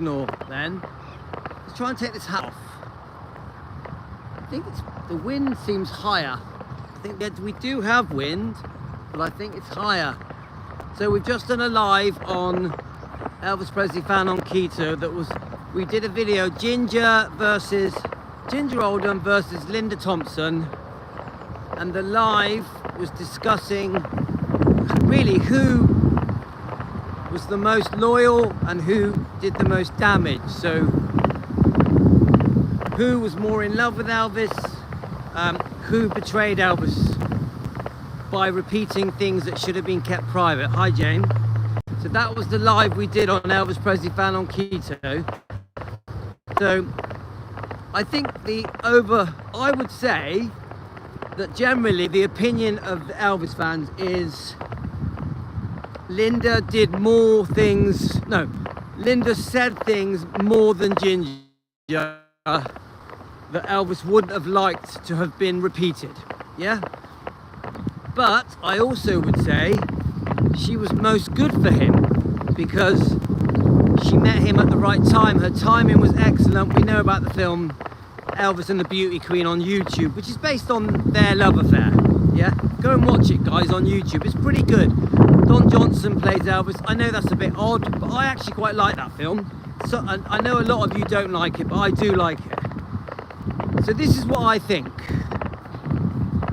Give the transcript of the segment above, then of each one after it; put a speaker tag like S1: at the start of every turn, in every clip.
S1: signal then. Let's try and take this hat off. I think the wind seems higher. I think that we do have wind, but I think it's higher. So we've just done a live on Elvis Presley Fan on Keto. We did a video, Ginger Alden versus Linda Thompson, and the live was discussing really who was the most loyal and who did the most damage. So who was more in love with Elvis, who betrayed Elvis by repeating things that should have been kept private. Hi Jane. So that was the live we did on Elvis Presley Fan on Keto. So I think I would say that generally the opinion of the Elvis fans is Linda did more things, Linda said things more than Ginger that Elvis wouldn't have liked to have been repeated, yeah? But I also would say she was most good for him because she met him at the right time. Her timing was excellent. We know about the film Elvis and the Beauty Queen on YouTube, which is based on their love affair, yeah? Go and watch it, guys, on YouTube. It's pretty good. Don Johnson plays Elvis. I know that's a bit odd, but I actually quite like that film. So I know a lot of you don't like it, but I do like it. So this is what I think.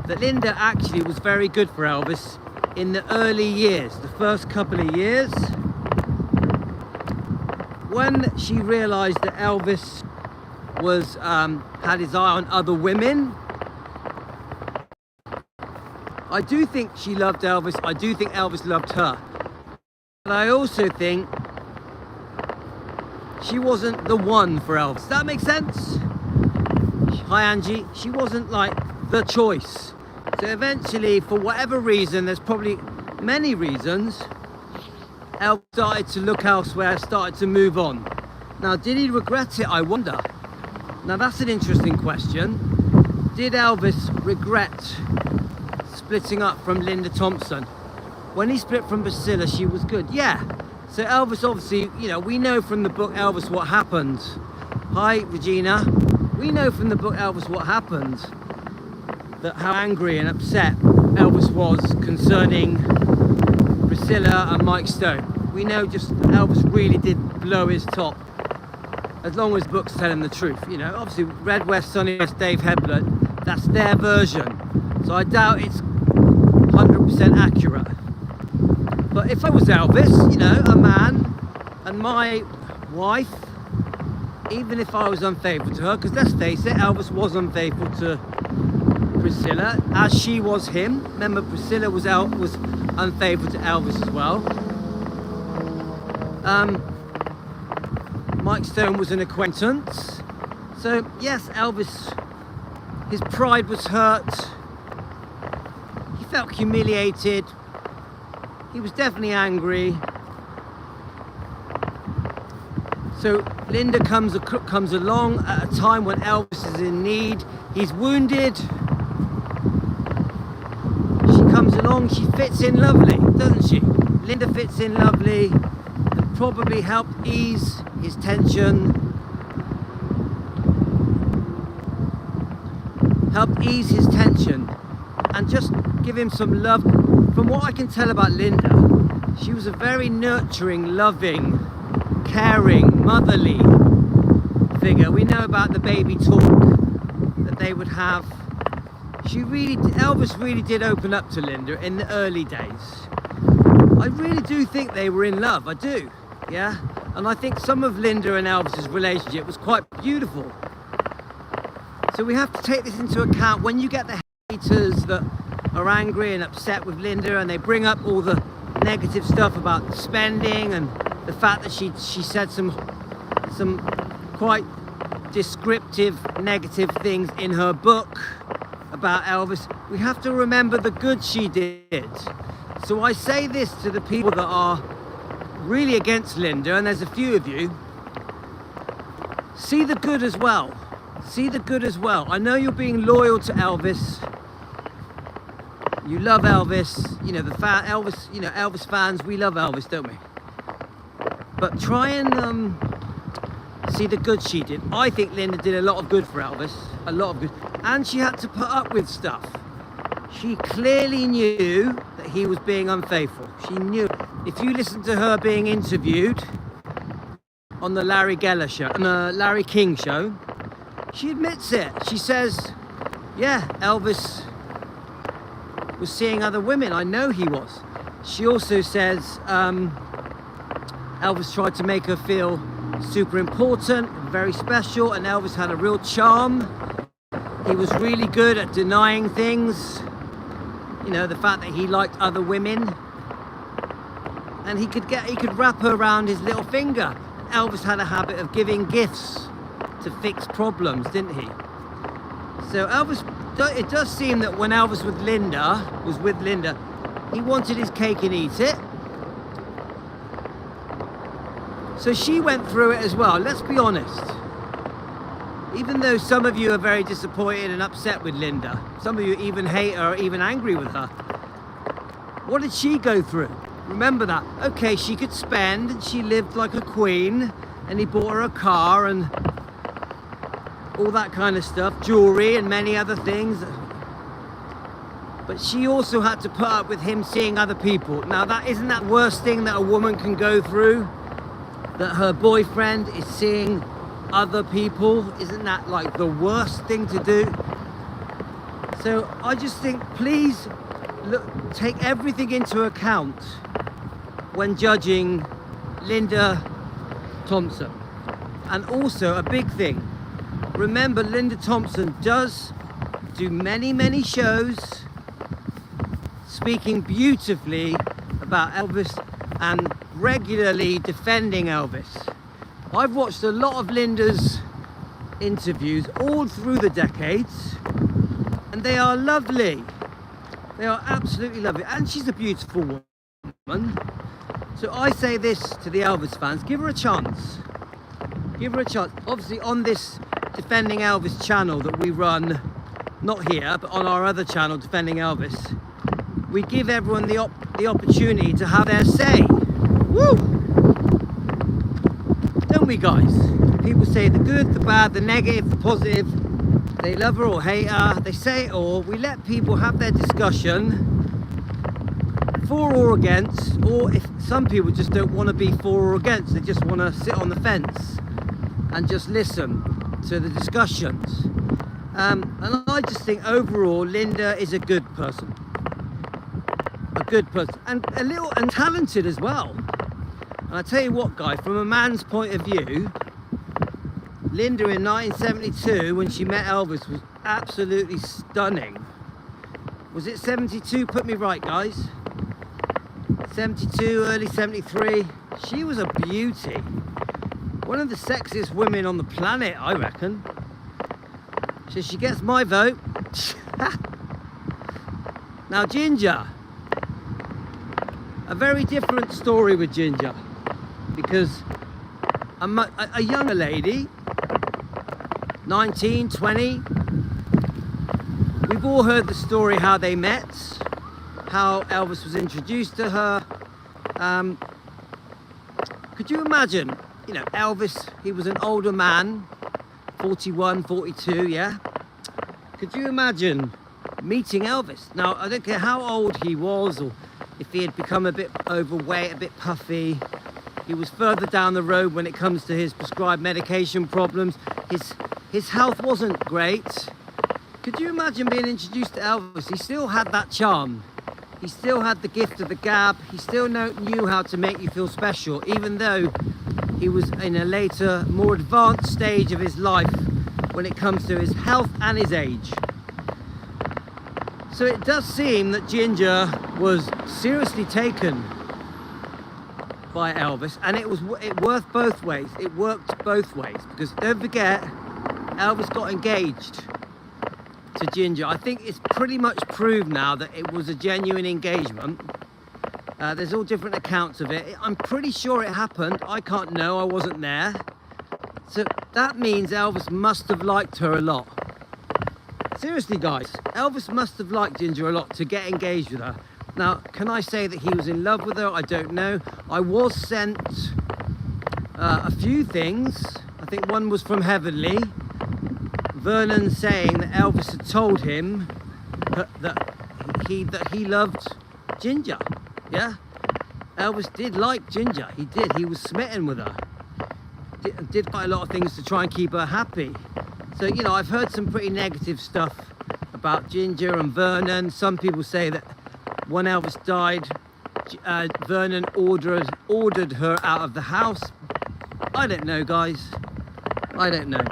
S1: That Linda actually was very good for Elvis in the early years, the first couple of years. When she realized that Elvis was had his eye on other women, I do think she loved Elvis. I do think Elvis loved her. But I also think she wasn't the one for Elvis. Does that make sense? Hi Angie. She wasn't like the choice. So eventually, for whatever reason, there's probably many reasons, Elvis started to look elsewhere, started to move on. Now, did he regret it? I wonder. Now, that's an interesting question. Did Elvis regret splitting up from Linda Thompson? When he split from Priscilla, she was good. Yeah. So Elvis, obviously, we know from the book Elvis what happened. Hi, Regina. We know from the book Elvis what happened. That how angry and upset Elvis was concerning Priscilla and Mike Stone. We know just Elvis really did blow his top, as long as books tell him the truth. Obviously Red West, Sonny West, Dave Hebler, that's their version. So I doubt it's 100% accurate. But if I was Elvis, a man, and my wife, even if I was unfaithful to her, because let's face it, Elvis was unfaithful to Priscilla, as she was him. Remember, Priscilla was unfaithful to Elvis as well. Mike Stone was an acquaintance. So yes, Elvis, his pride was hurt. He felt humiliated. He was definitely angry. So Linda comes along at a time when Elvis is in need. He's wounded. Comes along, she fits in lovely, doesn't she? Linda fits in lovely and probably helped ease his tension. And just give him some love. From what I can tell about Linda, she was a very nurturing, loving, caring, motherly figure. We know about the baby talk that they would have. Elvis really did open up to Linda in the early days. I really do think they were in love, I do, yeah? And I think some of Linda and Elvis's relationship was quite beautiful. So we have to take this into account. When you get the haters that are angry and upset with Linda and they bring up all the negative stuff about spending and the fact that she said some quite descriptive negative things in her book about Elvis, we have to remember the good she did. So I say this to the people that are really against Linda, and there's a few of you, see the good as well. See the good as well. I know you're being loyal to Elvis. You love Elvis. Elvis fans, we love Elvis, don't we? But try and see the good she did. I think Linda did a lot of good for Elvis, a lot of good. And she had to put up with stuff. She clearly knew that he was being unfaithful. She knew. If you listen to her being interviewed on the Larry King show, she admits it. She says, yeah, Elvis was seeing other women. I know he was. She also says Elvis tried to make her feel super important, very special, and Elvis had a real charm. He was really good at denying things. You know, the fact that he liked other women. And he could wrap her around his little finger. Elvis had a habit of giving gifts to fix problems, didn't he? So Elvis, it does seem that when Elvis was with Linda, he wanted his cake and eat it. So she went through it as well, let's be honest. Even though some of you are very disappointed and upset with Linda, some of you even hate her or even angry with her, what did she go through? Remember that. Okay, she could spend and she lived like a queen and he bought her a car and all that kind of stuff, jewelry and many other things. But she also had to put up with him seeing other people. Now isn't that the worst thing that a woman can go through? That her boyfriend is seeing other people? Isn't that like the worst thing to do? So I just think, please take everything into account when judging Linda Thompson. And also a big thing, remember Linda Thompson does do many shows speaking beautifully about Elvis and regularly defending Elvis. I've watched a lot of Linda's interviews all through the decades and they are lovely. They are absolutely lovely, and she's a beautiful woman. So I say this to the Elvis fans, give her a chance. Give her a chance. Obviously on this Defending Elvis channel that we run, not here, but on our other channel, Defending Elvis, we give everyone the opportunity to have their say. Woo! Don't we, guys? People say the good, the bad, the negative, the positive. They love her or hate her, they say it all. We let people have their discussion, for or against, or if some people just don't want to be for or against, they just want to sit on the fence and just listen to the discussions. And I just think overall Linda is a good person. A good person, and a little and talented as well. And I tell you what, guys, from a man's point of view, Linda in 1972, when she met Elvis, was absolutely stunning. Was it 72? Put me right, guys. 72, early 73. She was a beauty. One of the sexiest women on the planet, I reckon. So she gets my vote. Now, Ginger. A very different story with Ginger. Because a younger lady, 19, 20. We've all heard the story how they met, how Elvis was introduced to her. Could you imagine, you know, Elvis, he was an older man, 41, 42, yeah? Could you imagine meeting Elvis? Now, I don't care how old he was or if he had become a bit overweight, a bit puffy. He was further down the road when it comes to his prescribed medication problems. His health wasn't great. Could you imagine being introduced to Elvis? He still had that charm. He still had the gift of the gab. He still knew how to make you feel special, even though he was in a later, more advanced stage of his life when it comes to his health and his age. So it does seem that Ginger was seriously taken by Elvis, and it worked both ways. It worked both ways, because don't forget, Elvis got engaged to Ginger. I think it's pretty much proved now that it was a genuine engagement. There's all different accounts of it. I'm pretty sure it happened. I can't know, I wasn't there. So that means Elvis must have liked her a lot. Seriously, guys, Elvis must have liked Ginger a lot to get engaged with her. Now, can I say that he was in love with her? I don't know. I was sent a few things. I think one was from Heavenly. Vernon saying that Elvis had told him that he loved Ginger. Yeah, Elvis did like Ginger. He did. He was smitten with her. Did quite a lot of things to try and keep her happy. So, you know, I've heard some pretty negative stuff about Ginger and Vernon. Some people say that when Elvis died, Vernon ordered her out of the house. I don't know, guys. I don't know.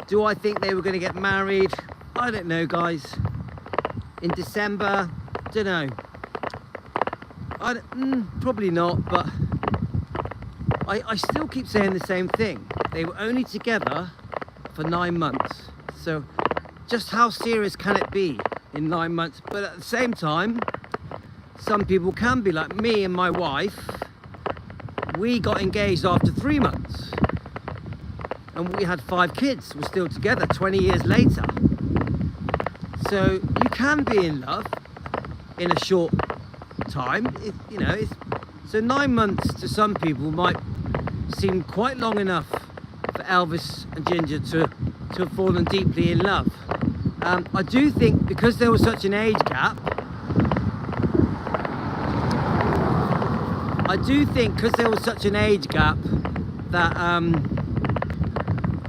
S1: Do I think they were going to get married? I don't know, guys. In December, don't know. Probably not, but I still keep saying the same thing. They were only together for 9 months. So just how serious can it be in 9 months? But at the same time, some people can be like me and my wife. We got engaged after 3 months. And we had 5 kids. We're still together 20 years later. So you can be in love in a short time. So 9 months to some people might seem quite long enough for Elvis and Ginger to have fallen deeply in love. I do think because there was such an age gap, that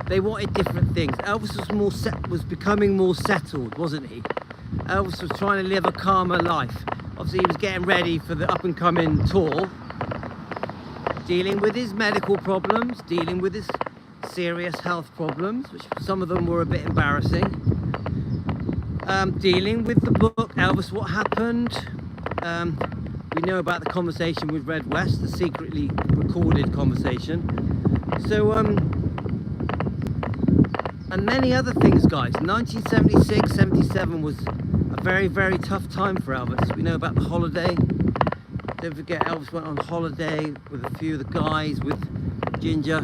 S1: they wanted different things. Elvis was becoming more settled, wasn't he? Elvis was trying to live a calmer life. Obviously, he was getting ready for the up-and-coming tour, dealing with his medical problems, dealing with his serious health problems, which some of them were a bit embarrassing, dealing with the book, Elvis, What Happened. We know about the conversation with Red West, the secretly recorded conversation. So, and many other things, guys. 1976, 77 was a very, very tough time for Elvis. We know about the holiday. Don't forget, Elvis went on holiday with a few of the guys, with Ginger.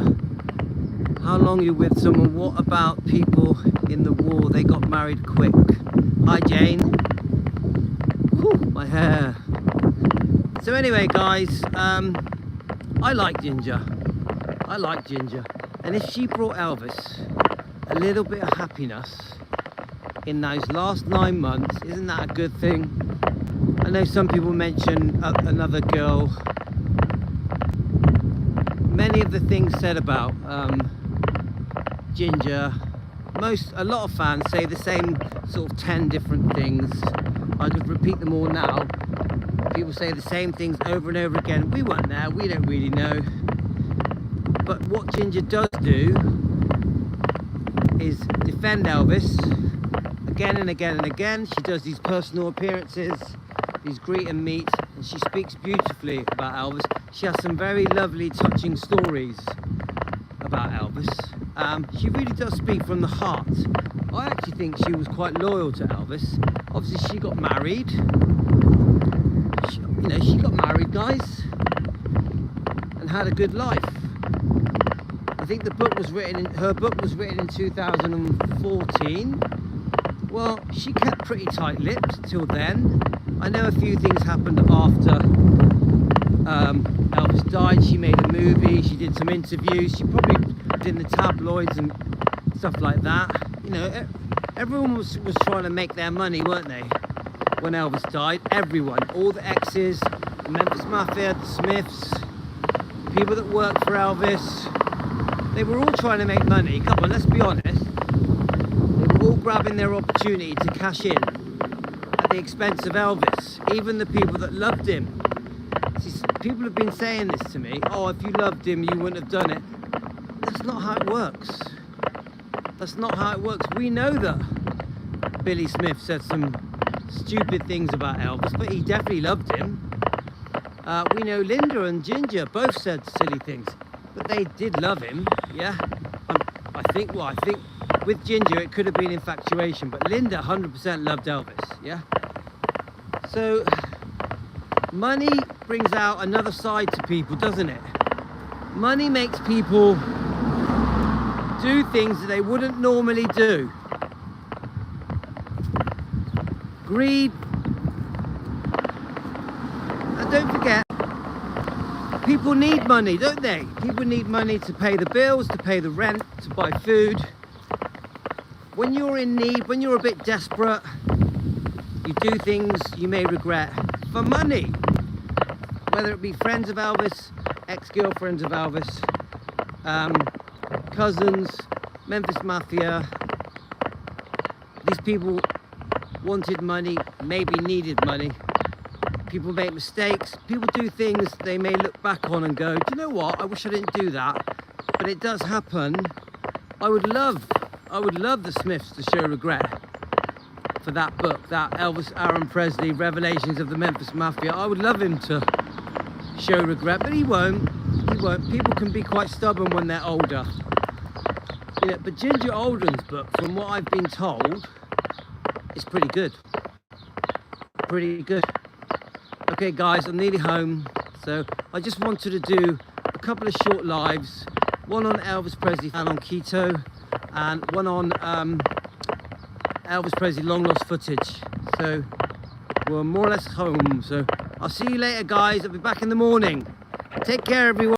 S1: How long are you with someone? What about people in the war? They got married quick. Hi, Jane. Whew, my hair. So anyway, guys, I like Ginger. I like Ginger. And if she brought Elvis a little bit of happiness in those last 9 months, isn't that a good thing? I know some people mention another girl. Many of the things said about Ginger, a lot of fans say the same sort of 10 different things. I could repeat them all now. People say the same things over and over again. We weren't there, we don't really know. But what Ginger does do is defend Elvis again and again and again. She does these personal appearances, these greet and meet, and she speaks beautifully about Elvis. She has some very lovely, touching stories about Elvis. She really does speak from the heart. I actually think she was quite loyal to Elvis. Obviously, she got married. She got married, guys, and had a good life. I think her book was written in 2014. Well, she kept pretty tight-lipped till then. I know a few things happened after Elvis died. She made a movie, she did some interviews, she probably did in the tabloids and stuff like that. You know, everyone was trying to make their money, weren't they? When Elvis died, everyone, all the exes, the Memphis Mafia, the Smiths, people that worked for Elvis, they were all trying to make money. Come on, let's be honest. They were all grabbing their opportunity to cash in at the expense of Elvis. Even the people that loved him. See, people have been saying this to me. Oh, if you loved him, you wouldn't have done it. That's not how it works. That's not how it works. We know that Billy Smith said some stupid things about Elvis, but he definitely loved him. We know Linda and Ginger both said silly things, but they did love him. Yeah, I think with Ginger it could have been infatuation, but Linda 100% loved Elvis. Yeah. So money brings out another side to people, doesn't it? Money makes people do things that they wouldn't normally do. Greed. And don't forget, people need money, don't they? People need money to pay the bills, to pay the rent, to buy food. When you're in need, when you're a bit desperate, you do things you may regret for money. Whether it be friends of Elvis, ex-girlfriends of Elvis, cousins, Memphis Mafia. These people wanted money, maybe needed money. People make mistakes. People do things they may look back on and go, do you know what? I wish I didn't do that. But it does happen. I would love the Smiths to show regret for that book, that Elvis Aaron Presley, Revelations of the Memphis Mafia. I would love him to show regret, but he won't. He won't. People can be quite stubborn when they're older. You know, but Ginger Alden's book, from what I've been told, is pretty good. Pretty good. Okay guys, I'm nearly home, so I just wanted to do a couple of short lives, one on Elvis Presley and on keto, and one on Elvis Presley long lost footage. So we're more or less home, so I'll see you later guys. I'll be back in the morning. Take care everyone.